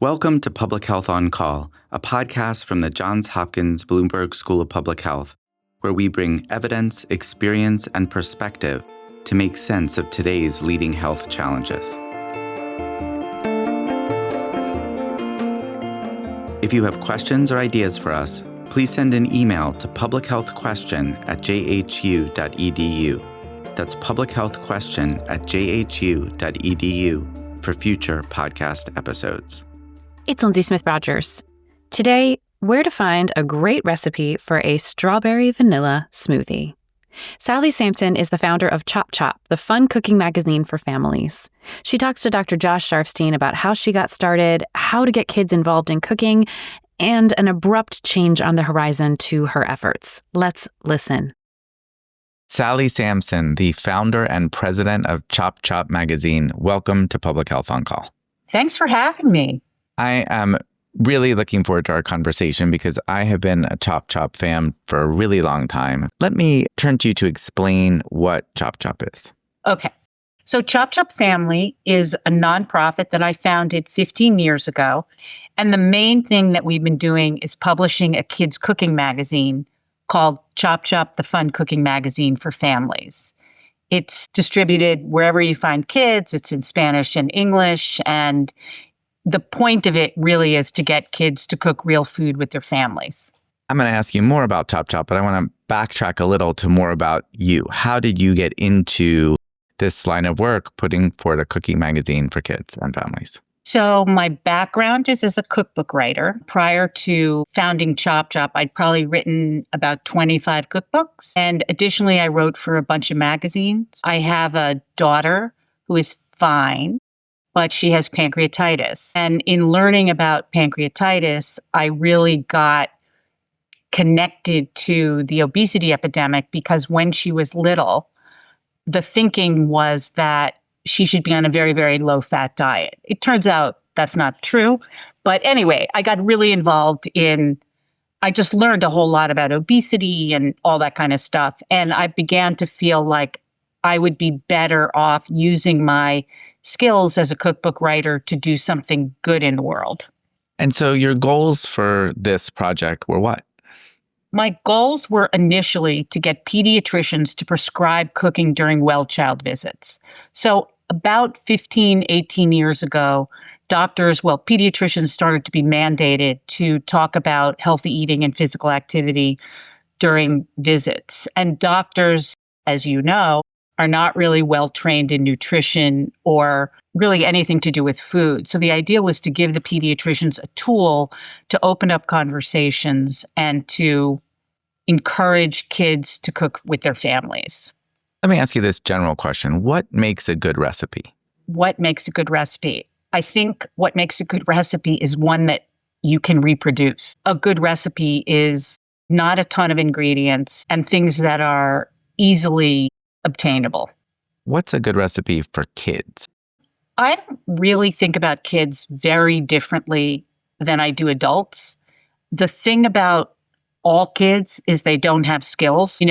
Welcome to Public Health on Call, a podcast from the Johns Hopkins Bloomberg School of Public Health, where we bring evidence, experience, and perspective to make sense of today's leading health challenges. If you have questions or ideas for us, please send an email to publichealthquestion@jhu.edu. That's publichealthquestion@jhu.edu for future podcast episodes. It's Lindsay Smith Rogers. Today, where to find a great recipe for a strawberry vanilla smoothie. Sally Sampson is the founder of ChopChop, the fun cooking magazine for families. She talks to Dr. Josh Sharfstein about how she got started, how to get kids involved in cooking, and an abrupt change on the horizon to her efforts. Let's listen. Sally Sampson, the founder and president of ChopChop magazine, welcome to Public Health on Call. Thanks for having me. I am really looking forward to our conversation because I have been a ChopChop fan for a really long time. Let me turn to you to explain what ChopChop is. Okay. So ChopChop Family is a nonprofit that I founded 15 years ago. And the main thing that we've been doing is publishing a kids' cooking magazine called ChopChop, the fun cooking magazine for families. It's distributed wherever you find kids. It's in Spanish and English. And the point of it really is to get kids to cook real food with their families. I'm going to ask you more about ChopChop, but I want to backtrack a little to more about you. How did you get into this line of work, putting forward a cooking magazine for kids and families? So my background is as a cookbook writer. Prior to founding ChopChop, I'd probably written about 25 cookbooks. And additionally, I wrote for a bunch of magazines. I have a daughter who is fine, but she has pancreatitis. And in learning about pancreatitis, I really got connected to the obesity epidemic because when she was little, the thinking was that she should be on a very, very low-fat diet. It turns out that's not true. But anyway, I got really involved I just learned a whole lot about obesity and all that kind of stuff. And I began to feel like I would be better off using my skills as a cookbook writer to do something good in the world. And so your goals for this project were what? My goals were initially to get pediatricians to prescribe cooking during well-child visits. So about 15, 18 years ago, pediatricians started to be mandated to talk about healthy eating and physical activity during visits. And doctors, as you know, are not really well trained in nutrition or really anything to do with food. So the idea was to give the pediatricians a tool to open up conversations and to encourage kids to cook with their families. Let me ask you this general question. What makes a good recipe? What makes a good recipe? I think what makes a good recipe is one that you can reproduce. A good recipe is not a ton of ingredients and things that are easily obtainable. What's a good recipe for kids? I don't really think about kids very differently than I do adults. The thing about all kids is they don't have skills.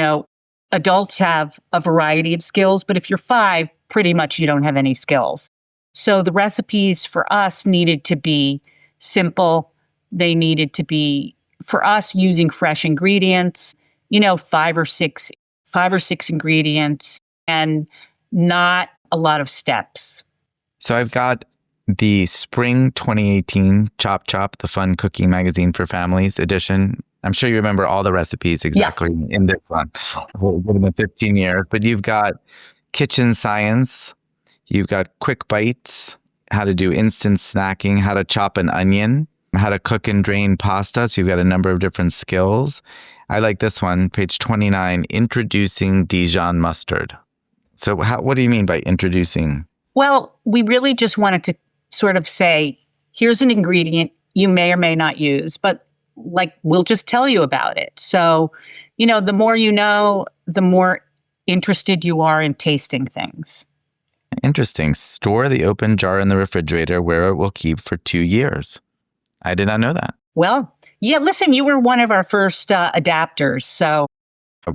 Adults have a variety of skills, but if you're 5, pretty much you don't have any skills. So the recipes for us needed to be simple. They needed to be, for us, using fresh ingredients, 5 or 6 ingredients and not a lot of steps. So I've got the Spring 2018 ChopChop, the fun cooking magazine for families edition. I'm sure you remember all the recipes exactly in this one. Within the 15 years. But you've got kitchen science. You've got quick bites, how to do instant snacking, how to chop an onion, how to cook and drain pasta. So you've got a number of different skills. I like this one, page 29, introducing Dijon mustard. So what do you mean by introducing? Well, we really just wanted to sort of say, here's an ingredient you may or may not use, but we'll just tell you about it. So, the more you know, the more interested you are in tasting things. Interesting. Store the open jar in the refrigerator where it will keep for 2 years. I did not know that. Well, yeah, listen, you were one of our first adapters, so.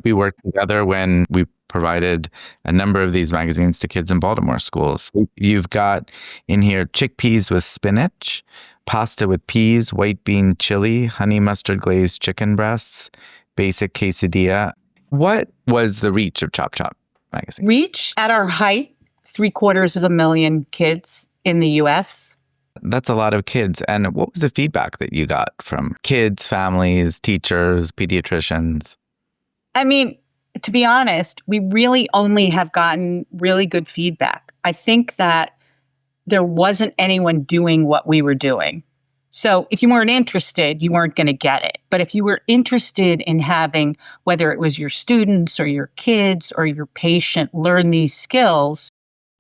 We worked together when we provided a number of these magazines to kids in Baltimore schools. You've got in here chickpeas with spinach, pasta with peas, white bean chili, honey mustard glazed chicken breasts, basic quesadilla. What was the reach of ChopChop magazine? Reach at our height, 750,000 kids in the US. That's a lot of kids. And what was the feedback that you got from kids, families, teachers, pediatricians? I mean, to be honest, we really only have gotten really good feedback. I think that there wasn't anyone doing what we were doing. So if you weren't interested, you weren't going to get it. But if you were interested in having, whether it was your students or your kids or your patient, learn these skills,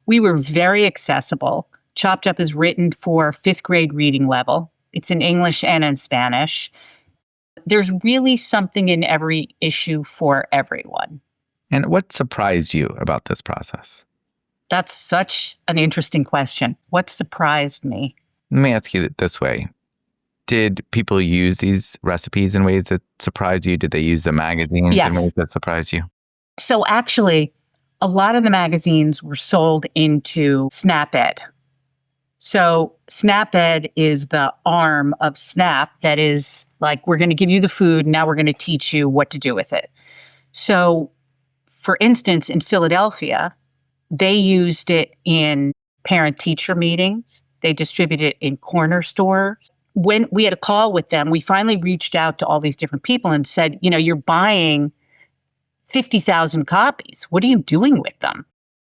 we were very accessible. ChopChop is written for 5th grade reading level. It's in English and in Spanish. There's really something in every issue for everyone. And what surprised you about this process? That's such an interesting question. What surprised me? Let me ask you it this way. Did people use these recipes in ways that surprised you? Did they use the magazines in ways that surprised you? So actually, a lot of the magazines were sold into SnapEd. So SnapEd is the arm of Snap that is like, we're going to give you the food, now we're going to teach you what to do with it. So, for instance, in Philadelphia, they used it in parent-teacher meetings. They distributed it in corner stores. When we had a call with them, we finally reached out to all these different people and said, you're buying 50,000 copies. What are you doing with them?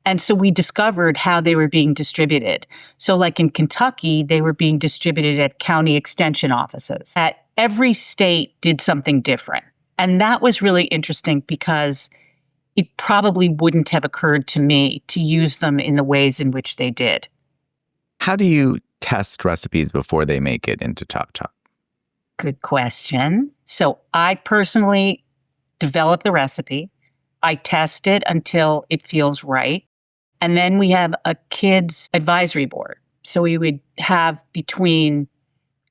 And so we discovered how they were being distributed. So like in Kentucky, they were being distributed at county extension offices. At every state did something different. And that was really interesting because it probably wouldn't have occurred to me to use them in the ways in which they did. How do you test recipes before they make it into ChopChop? Good question. So I personally develop the recipe. I test it until it feels right. And then we have a kids advisory board. So we would have between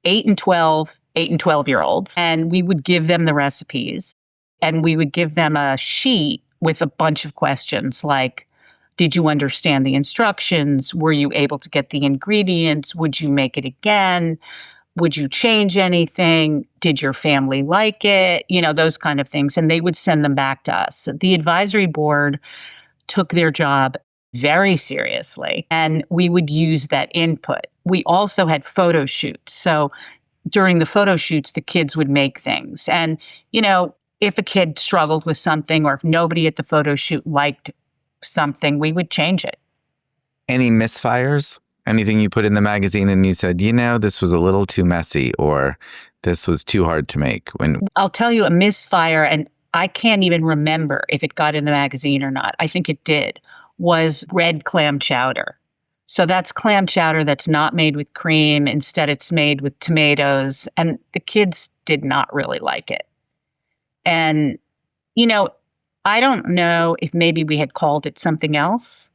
8 and 12-year-olds, and we would give them the recipes. And we would give them a sheet with a bunch of questions like, did you understand the instructions? Were you able to get the ingredients? Would you make it again? Would you change anything? Did your family like it? Those kind of things. And they would send them back to us. The advisory board took their job very seriously, and we would use that input. We also had photo shoots. So during the photo shoots, the kids would make things. And, if a kid struggled with something or if nobody at the photo shoot liked something, we would change it. Any misfires? Anything you put in the magazine and you said, this was a little too messy or this was too hard to make? I'll tell you a misfire, and I can't even remember if it got in the magazine or not. I think it did, was red clam chowder. So that's clam chowder that's not made with cream. Instead, it's made with tomatoes. And the kids did not really like it. And, I don't know if maybe we had called it something else,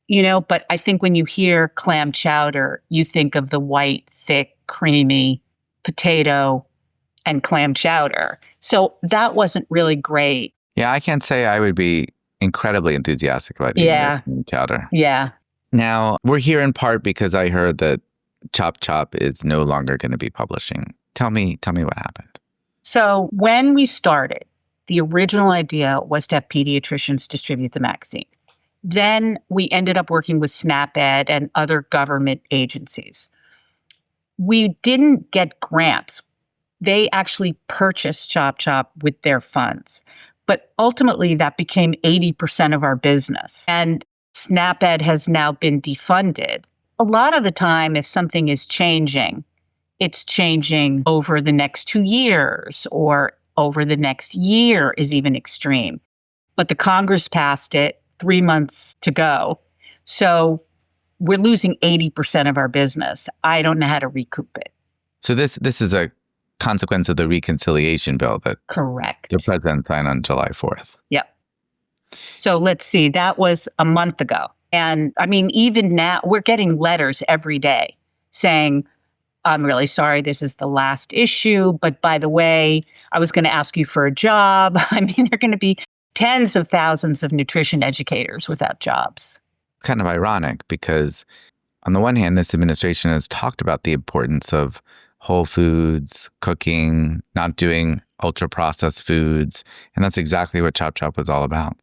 but I think when you hear clam chowder, you think of the white, thick, creamy potato and clam chowder. So that wasn't really great. Yeah, I can't say I would be incredibly enthusiastic about eating chowder. Yeah. Now, we're here in part because I heard that ChopChop is no longer going to be publishing. Tell me what happened. So when we started, the original idea was to have pediatricians distribute the magazine. Then we ended up working with SnapEd and other government agencies. We didn't get grants. They actually purchased ChopChop with their funds. But ultimately, that became 80% of our business. And SnapEd has now been defunded. A lot of the time, if something is changing, it's changing over the next 2 years or over the next year is even extreme. But the Congress passed it 3 months to go. So we're losing 80% of our business. I don't know how to recoup it. So this is a consequence of the reconciliation bill that Correct. The president signed on July 4th. Yep. So let's see, that was a month ago. And I mean, even now, we're getting letters every day saying, I'm really sorry, this is the last issue. But by the way, I was going to ask you for a job. I mean, there are going to be tens of thousands of nutrition educators without jobs. Kind of ironic because On the one hand, this administration has talked about the importance of whole foods, cooking, not doing ultra-processed foods, and that's exactly what ChopChop was all about.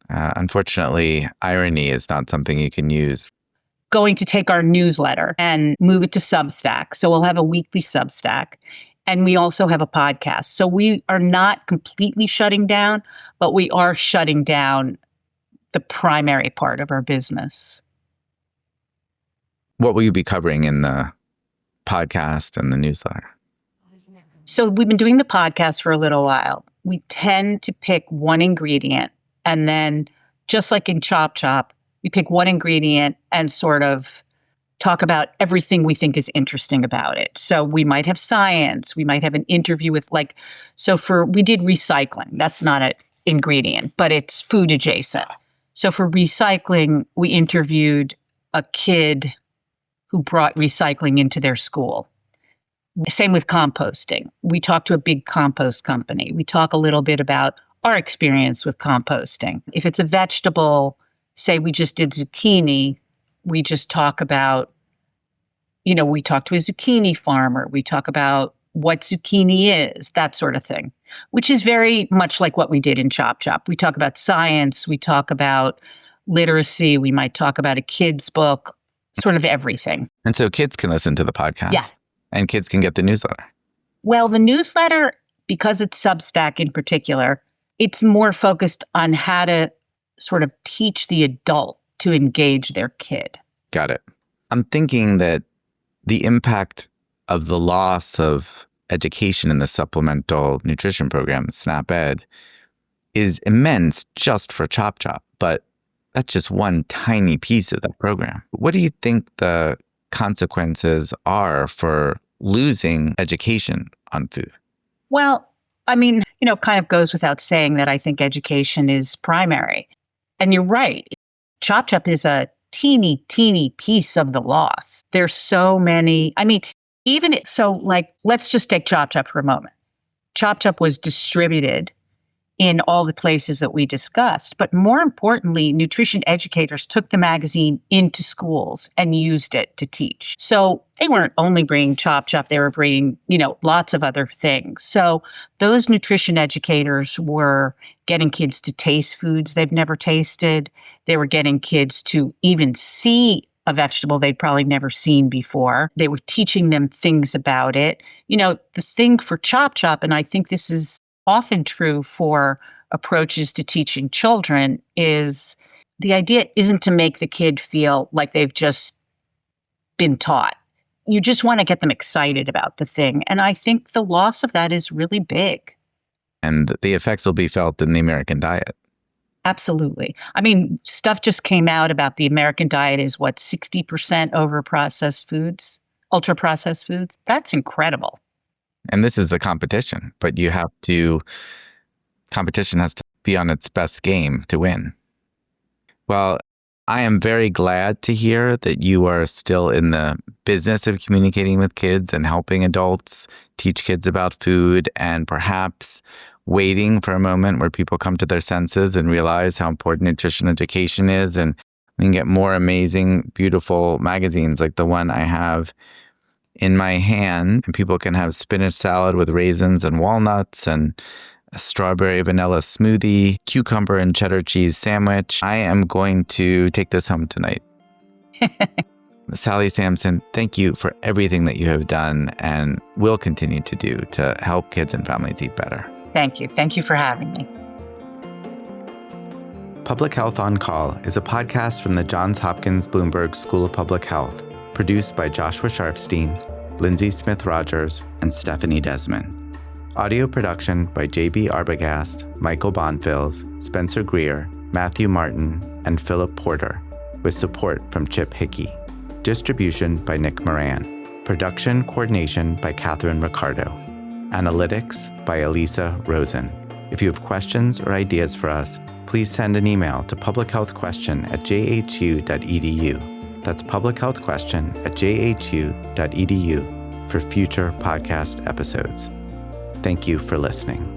Unfortunately, irony is not something you can use. Going to take our newsletter and move it to Substack. So we'll have a weekly Substack. And we also have a podcast. So we are not completely shutting down, but we are shutting down the primary part of our business. What will you be covering in the podcast and the newsletter? So we've been doing the podcast for a little while. We tend to pick one ingredient, and then just like in ChopChop, we pick one ingredient and sort of talk about everything we think is interesting about it. So we might have science, we might have an interview with we did recycling. That's not an ingredient, but it's food adjacent. So for recycling, we interviewed a kid who brought recycling into their school. Same with composting. We talked to a big compost company. We talk a little bit about our experience with composting. If it's a vegetable, say we just did zucchini, we just talk about, we talk to a zucchini farmer. We talk about what zucchini is, that sort of thing, which is very much like what we did in ChopChop. We talk about science. We talk about literacy. We might talk about a kid's book, sort of everything. And so kids can listen to the podcast. Yeah. And kids can get the newsletter. Well, the newsletter, because it's Substack in particular, it's more focused on how to sort of teach the adult to engage their kid. Got it. I'm thinking that the impact of the loss of education in the supplemental nutrition program, SNAP Ed, is immense just for ChopChop, but that's just one tiny piece of that program. What do you think the consequences are for losing education on food? Well, I mean, kind of goes without saying that I think education is primary. And you're right. ChopChop is a teeny, teeny piece of the loss. There's so many. I mean, let's just take ChopChop for a moment. ChopChop was distributed in all the places that we discussed. But more importantly, nutrition educators took the magazine into schools and used it to teach. So they weren't only bringing ChopChop, they were bringing, lots of other things. So those nutrition educators were getting kids to taste foods they've never tasted. They were getting kids to even see a vegetable they'd probably never seen before. They were teaching them things about it. The thing for ChopChop, and I think this is often true for approaches to teaching children, is the idea isn't to make the kid feel like they've just been taught. You just want to get them excited about the thing. And I think the loss of that is really big. And the effects will be felt in the American diet. Absolutely. I mean, stuff just came out about the American diet is 60% over processed foods, ultra processed foods. That's incredible. And this is the competition, but competition has to be on its best game to win. Well, I am very glad to hear that you are still in the business of communicating with kids and helping adults teach kids about food, and perhaps waiting for a moment where people come to their senses and realize how important nutrition education is, and we can get more amazing, beautiful magazines like the one I have in my hand, and people can have spinach salad with raisins and walnuts, and a strawberry vanilla smoothie, cucumber and cheddar cheese sandwich. I am going to take this home tonight. Sally Sampson, thank you for everything that you have done and will continue to do to help kids and families eat better. Thank you. Thank you for having me. Public Health on Call is a podcast from the Johns Hopkins Bloomberg School of Public Health, produced by Joshua Sharfstein, Lindsay Smith-Rogers, and Stephanie Desmond. Audio production by J.B. Arbogast, Michael Bonfils, Spencer Greer, Matthew Martin, and Philip Porter, with support from Chip Hickey. Distribution by Nick Moran. Production coordination by Catherine Ricardo. Analytics by Elisa Rosen. If you have questions or ideas for us, please send an email to publichealthquestion@jhu.edu. That's publichealthquestion@jhu.edu for future podcast episodes. Thank you for listening.